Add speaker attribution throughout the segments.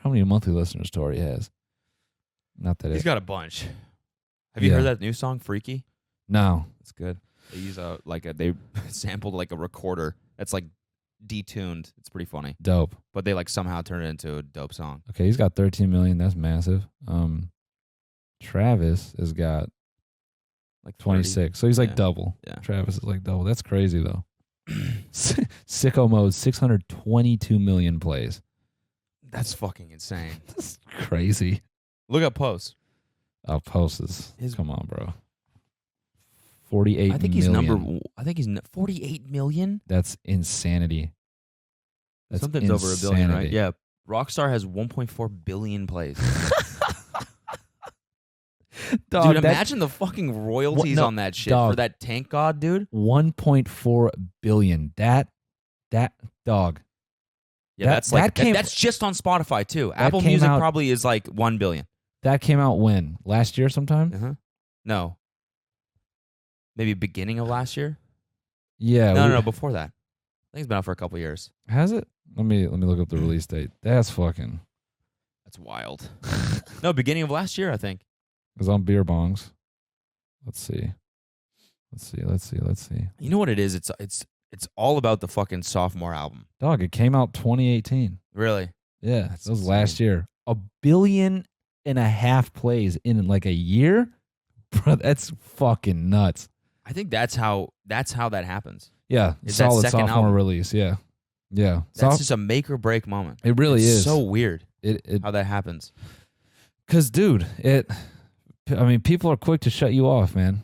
Speaker 1: how many monthly listeners Tory has. Not that
Speaker 2: He's got a bunch. Have you heard that new song, Freaky?
Speaker 1: No, it's good.
Speaker 2: They use they sampled like a recorder that's like detuned. It's pretty funny.
Speaker 1: Dope.
Speaker 2: But they like somehow turned it into a dope song.
Speaker 1: Okay, he's got 13 million. That's massive. Travis has got
Speaker 2: Like
Speaker 1: 26. So he's like double.
Speaker 2: Yeah.
Speaker 1: Travis is like double. That's crazy though. Sicko Mode, 622 million plays.
Speaker 2: That's fucking insane.
Speaker 1: That's crazy.
Speaker 2: Look at Post.
Speaker 1: Oh, Post is come on, bro. 48
Speaker 2: I think
Speaker 1: million.
Speaker 2: he's 48 million.
Speaker 1: That's insanity. That's
Speaker 2: Something's
Speaker 1: insanity.
Speaker 2: over a billion, right? Yeah. Rockstar has 1.4 billion plays.
Speaker 1: Dog,
Speaker 2: dude, imagine the fucking royalties on that shit for that Tank God, dude.
Speaker 1: 1.4 billion. That dog.
Speaker 2: Yeah, that's just on Spotify too. Apple Music probably is like 1 billion.
Speaker 1: That came out when? Last year sometime?
Speaker 2: Uh-huh. No. Maybe beginning of last year?
Speaker 1: Yeah.
Speaker 2: No, before that. I think it's been out for a couple years.
Speaker 1: Has it? Let me look up the release date. That's
Speaker 2: wild. No, beginning of last year, I think.
Speaker 1: It was on Beer Bongs. Let's see.
Speaker 2: You know what it is? It's all about the fucking sophomore album.
Speaker 1: Dog, it came out 2018.
Speaker 2: Really?
Speaker 1: Yeah, that was last year. 1.5 billion plays in like a year? Bro, that's fucking nuts.
Speaker 2: I think that's how that happens.
Speaker 1: Yeah, solid sophomore album. Release. Yeah.
Speaker 2: That's just a make or break moment.
Speaker 1: It really is.
Speaker 2: So weird
Speaker 1: how
Speaker 2: that happens.
Speaker 1: Because, dude, people are quick to shut you off, man.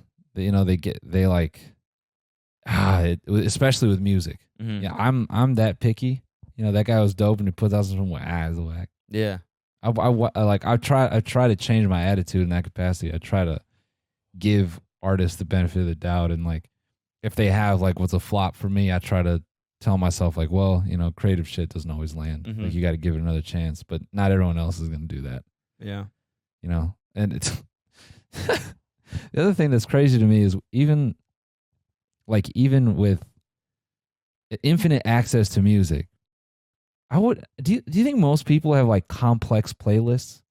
Speaker 1: Especially with music.
Speaker 2: Mm-hmm.
Speaker 1: Yeah, I'm that picky. That guy was dope and he put out some whack.
Speaker 2: Yeah.
Speaker 1: I try to change my attitude in that capacity. I try to give artists the benefit of the doubt, and like if they have like what's a flop for me, I try to tell myself like, well, creative shit doesn't always land.
Speaker 2: Mm-hmm.
Speaker 1: Like you got to give it another chance, but not everyone else is going to do that.
Speaker 2: Yeah.
Speaker 1: And it's the other thing that's crazy to me is even with infinite access to music, do you think most people have like complex playlists?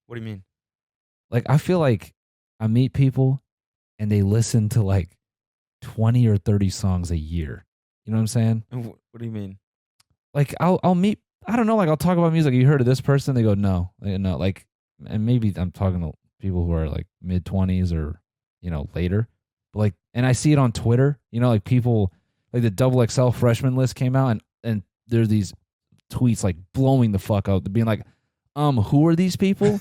Speaker 2: What do you mean?
Speaker 1: Like I feel like I meet people and they listen to like 20 or 30 songs a year. You know what I'm saying?
Speaker 2: What do you mean?
Speaker 1: Like I'll meet, I don't know, like I'll talk about music. You heard of this person? They go, no. Like, and maybe I'm talking to people who are like mid 20s or, later. But like, and I see it on Twitter, like people, like the XXL freshman list came out and there's these tweets like blowing the fuck out, being like, who are these people?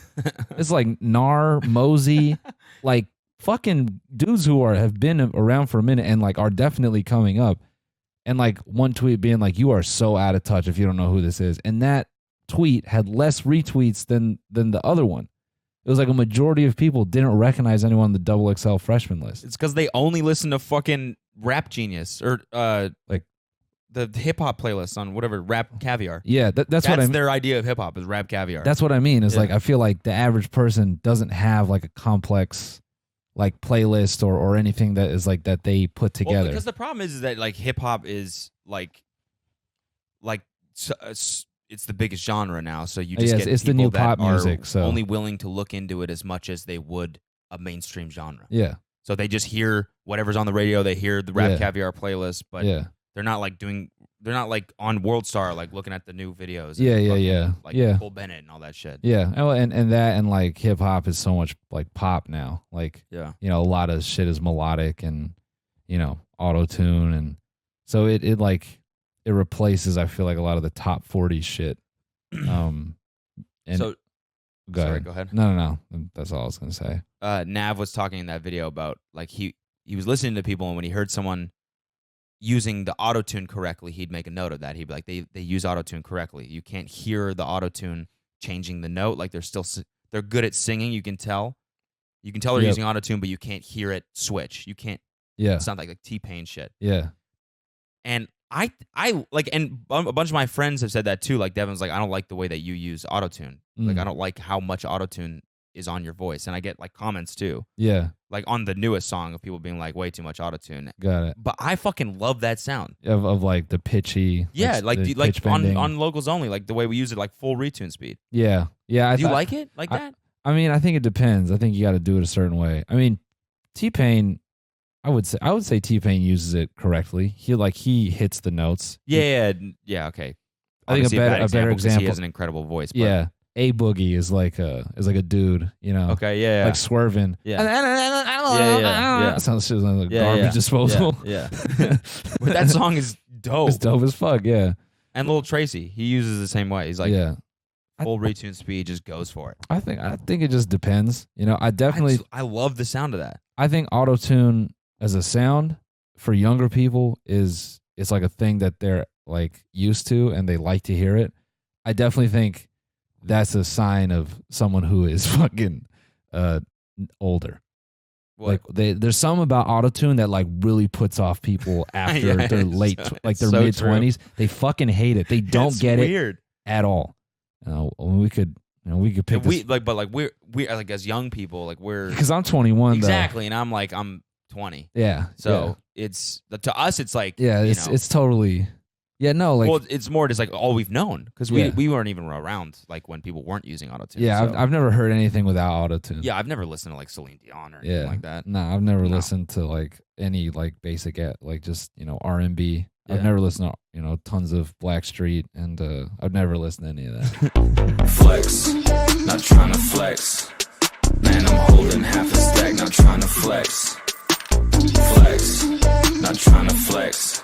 Speaker 1: It's like Nar, Mosey, like fucking dudes who have been around for a minute and like are definitely coming up. And like one tweet being like, you are so out of touch if you don't know who this is. And that tweet had less retweets than the other one. It was like a majority of people didn't recognize anyone on the XXL freshman list.
Speaker 2: It's because they only listen to fucking Rap Genius or
Speaker 1: like
Speaker 2: the hip hop playlist on whatever Rap Caviar.
Speaker 1: Yeah, that's what I mean.
Speaker 2: Their idea of hip hop is Rap Caviar.
Speaker 1: That's what I mean. Is like I feel like the average person doesn't have like a complex like playlist or anything that is like that they put together.
Speaker 2: Well, because the problem is that like hip hop is like it's the biggest genre now, so you just get
Speaker 1: it's the new pop music, so
Speaker 2: only willing to look into it as much as they would a mainstream genre.
Speaker 1: Yeah.
Speaker 2: So they just hear whatever's on the radio. They hear the Rap Caviar playlist, but they're not like on World Star like looking at the new videos. Like Cole Bennett and all that shit.
Speaker 1: Yeah. And that and like hip hop is so much like pop now. Like a lot of shit is melodic and auto tune, and so it like it replaces, I feel like, a lot of the top 40 shit. And
Speaker 2: so
Speaker 1: go ahead. No. That's all I was gonna say.
Speaker 2: Nav was talking in that video about like he was listening to people, and when he heard someone using the auto-tune correctly, he'd make a note of that. He'd be like, they use auto-tune correctly. You can't hear the auto-tune changing the note. Like they're good at singing. You can tell they're using auto-tune, but you can't hear it switch. You can't.
Speaker 1: Yeah.
Speaker 2: It's not like T-Pain shit.
Speaker 1: Yeah.
Speaker 2: And I like, and a bunch of my friends have said that too. Like Devin's like, I don't like the way that you use auto-tune. Like I don't like how much auto-tune is on your voice. And I get like comments too,
Speaker 1: Yeah,
Speaker 2: like on the newest song of people being like way too much autotune.
Speaker 1: got it.
Speaker 2: But I fucking love that sound.
Speaker 1: Of like the pitchy.
Speaker 2: Yeah, like
Speaker 1: the
Speaker 2: like
Speaker 1: pitch
Speaker 2: on
Speaker 1: bending.
Speaker 2: locals only, like the way we use it, like full retune speed.
Speaker 1: Yeah, yeah.
Speaker 2: Do you like it like that?
Speaker 1: I mean, I think it depends. I think you got to do it a certain way. I mean, T-Pain, I would say T-Pain uses it correctly. He hits the notes.
Speaker 2: Yeah. Okay.
Speaker 1: I think
Speaker 2: Obviously
Speaker 1: a better
Speaker 2: 'cause He
Speaker 1: example.
Speaker 2: has an incredible voice. But
Speaker 1: Yeah, A Boogie is like a dude, you know.
Speaker 2: Okay. Yeah.
Speaker 1: Like swerving.
Speaker 2: Yeah.
Speaker 1: Yeah. Sounds just like garbage disposal.
Speaker 2: Yeah. But that song is dope.
Speaker 1: It's dope as fuck. Yeah.
Speaker 2: And Lil Tracy, he uses the same way. He's like,
Speaker 1: Yeah.
Speaker 2: full retune speed, just goes for it.
Speaker 1: I think it just depends. You know,
Speaker 2: I love the sound of that.
Speaker 1: I think auto-tune as a sound for younger people it's like a thing that they're like used to and they like to hear it. I definitely think that's a sign of someone who is fucking older.
Speaker 2: What?
Speaker 1: Like there's some about auto-tune that like really puts off people after
Speaker 2: Yeah,
Speaker 1: their late like their mid 20s. They fucking hate it. They don't get
Speaker 2: weird.
Speaker 1: it at all. We could pick this.
Speaker 2: We're like as young people, like we're
Speaker 1: Because I'm 21
Speaker 2: exactly, and I'm 20.
Speaker 1: Yeah.
Speaker 2: So it's to us, it's like
Speaker 1: it's totally like
Speaker 2: well, it's more just like all we've known because we weren't even around like when people weren't using autotune.
Speaker 1: Yeah,
Speaker 2: so.
Speaker 1: I've never heard anything without autotune.
Speaker 2: Yeah, I've never listened to like Celine Dion or anything like that.
Speaker 1: No, I've never listened to like any like basic like just R&B. I've never listened to tons of Blackstreet, and I've never listened to any of that.
Speaker 3: Flex, not trying to flex. Man, I'm holding half a stack, not trying to flex. Flex, not trying to flex.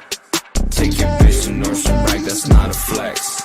Speaker 3: Take your bitch to Nordstrom Rack, that's not a flex.